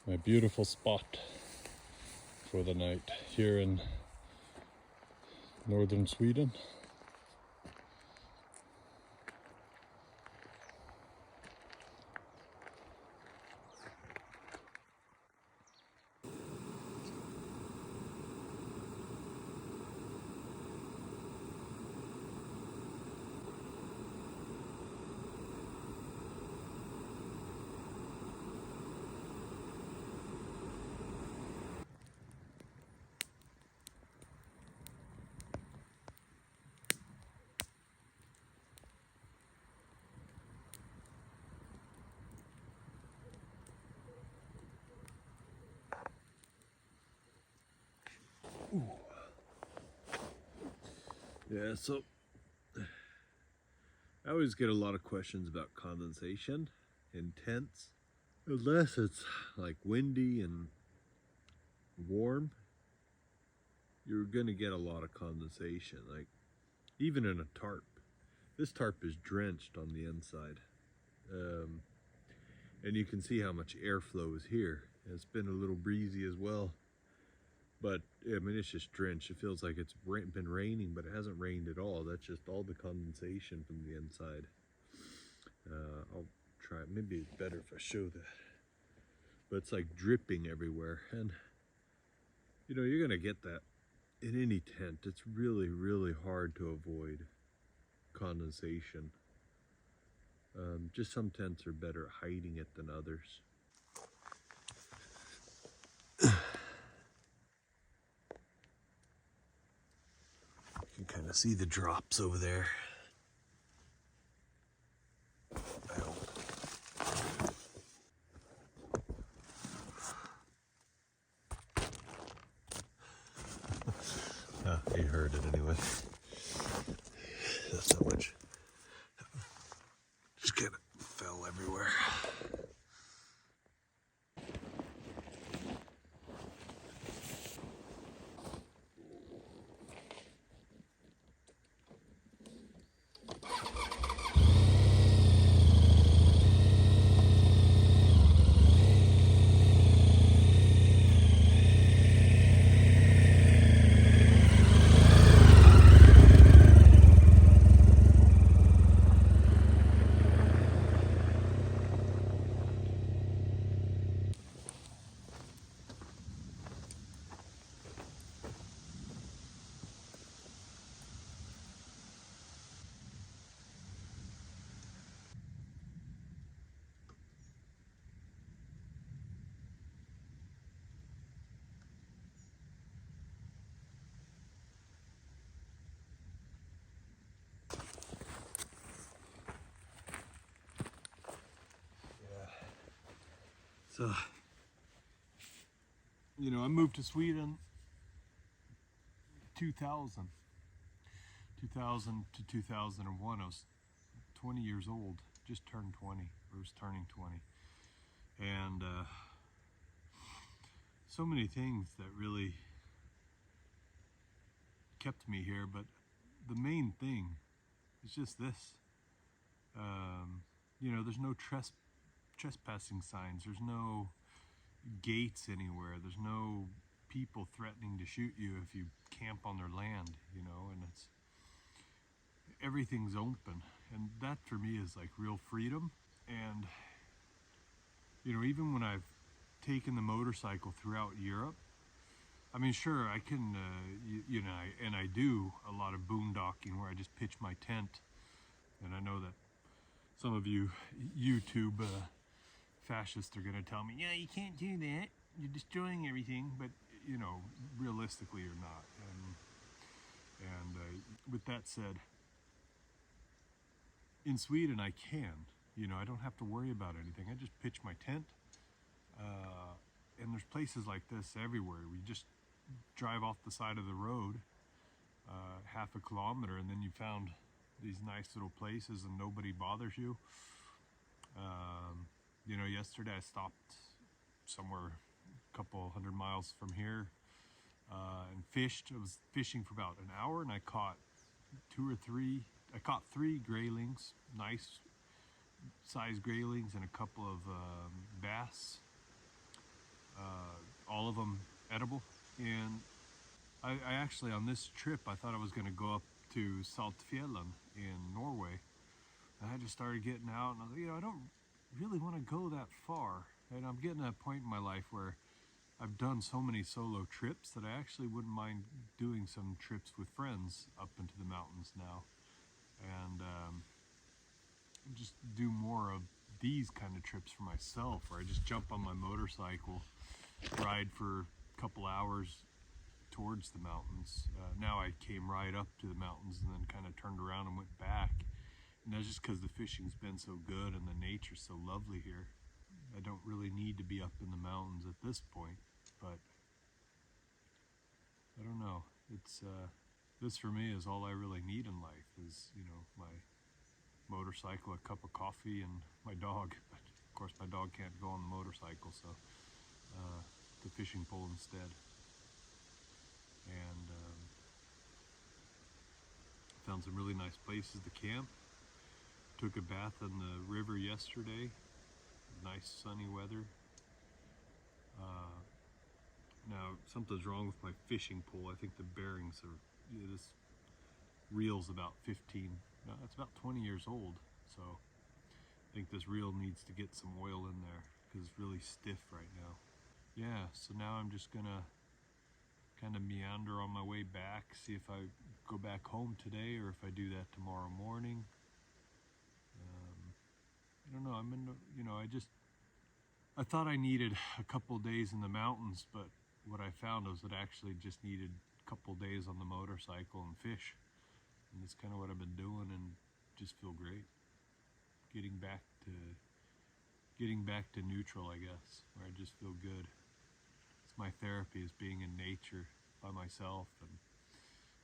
My beautiful spot for the night here in northern Sweden. Ooh. Yeah, so I always get a lot of questions about condensation in tents. Unless it's like windy and warm, you're gonna get a lot of condensation. Like even in a tarp. This tarp is drenched on the inside. And you can see how much airflow is here. It's been a little breezy as well. But I mean, it's just drenched. It feels like it's been raining, but it hasn't rained at all. That's just all the condensation from the inside. I'll try, maybe it's better if I show that. But it's like dripping everywhere. And you know, you're gonna get that in any tent. It's really, really hard to avoid condensation. Just some tents are better at hiding it than others. You can kind of see the drops over there. You heard it anyway. That's how much. Just kind of fell everywhere. So, you know, I moved to Sweden 2000. 2000 to 2001. I was 20 years old, just turned 20, or was turning 20. And so many things that really kept me here, but the main thing is just this. You know, there's no trespassing signs, there's no gates anywhere, there's no people threatening to shoot you if you camp on their land, you know, and everything's open, and that for me is like real freedom. And you know, even when I've taken the motorcycle throughout Europe, I mean, sure, I can, you know, and I do a lot of boondocking where I just pitch my tent. And I know that some of you YouTube fascists are going to tell me, yeah, you can't do that. You're destroying everything. But, you know, realistically, you're not. And with that said, in Sweden, I can. You know, I don't have to worry about anything. I just pitch my tent. And there's places like this everywhere. We just drive off the side of the road half a kilometer, and then you found these nice little places and nobody bothers you. You know, yesterday I stopped somewhere a couple 100 miles from here and fished. I was fishing for about an hour, and I caught three graylings, nice size graylings, and a couple of bass. All of them edible. And I actually, on this trip, I thought I was going to go up to Saltfjellen in Norway. And I just started getting out, and I was like, you know, I don't really want to go that far. And I'm getting to a point in my life where I've done so many solo trips that I actually wouldn't mind doing some trips with friends up into the mountains now. And just do more of these kind of trips for myself, where I just jump on my motorcycle, ride for a couple hours towards the mountains. Now I came right up to the mountains and then kind of turned around and went back. And that's just because the fishing's been so good and the nature's so lovely here. I don't really need to be up in the mountains at this point, but I don't know. It's this for me is all I really need in life, is, you know, my motorcycle, a cup of coffee, and my dog. But of course my dog can't go on the motorcycle, so the fishing pole instead. And found some really nice places to camp. Took a bath in the river yesterday. Nice sunny weather. Now something's wrong with my fishing pole. I think the bearings are, this reel's about 15, no, it's about 20 years old. So I think this reel needs to get some oil in there because it's really stiff right now. Yeah, so now I'm just gonna kind of meander on my way back, see if I go back home today or if I do that tomorrow morning. I don't know. You know, I thought I needed a couple days in the mountains, but what I found was that I actually just needed a couple days on the motorcycle and fish. And that's kind of what I've been doing, and just feel great. Getting back to neutral, I guess, where I just feel good. It's my therapy, is being in nature by myself. And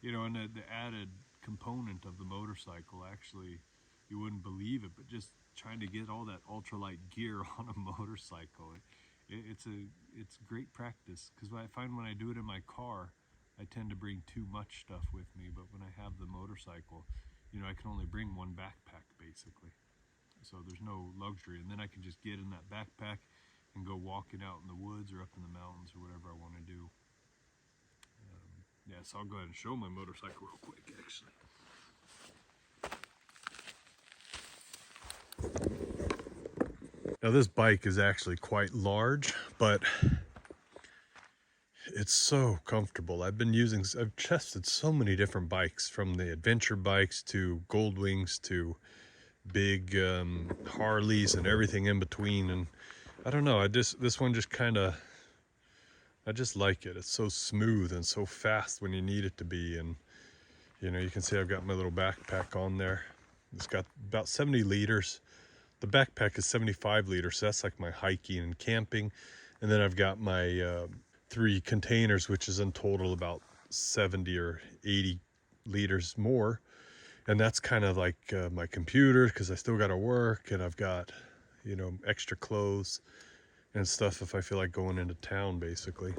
you know, and the added component of the motorcycle, actually, you wouldn't believe it, but just trying to get all that ultralight gear on a motorcycle, it's great practice. Because I find when I do it in my car, I tend to bring too much stuff with me, but when I have the motorcycle, you know, I can only bring one backpack basically. So there's no luxury, and then I can just get in that backpack and go walking out in the woods or up in the mountains or whatever I want to do. Yeah, so I'll go ahead and show my motorcycle real quick, actually. Now this bike is actually quite large, but it's so comfortable. I've tested so many different bikes, from the adventure bikes to Goldwings to big Harleys and everything in between. And I don't know, this one just kind of, I just like it. It's so smooth and so fast when you need it to be. And you know, you can see I've got my little backpack on there. It's got about 70 liters. The backpack is 75 liters, so that's like my hiking and camping. And then I've got my 3 containers, which is in total about 70 or 80 liters more And that's kind of like my computer, because I still got to work, and I've got, you know, extra clothes and stuff if I feel like going into town, basically.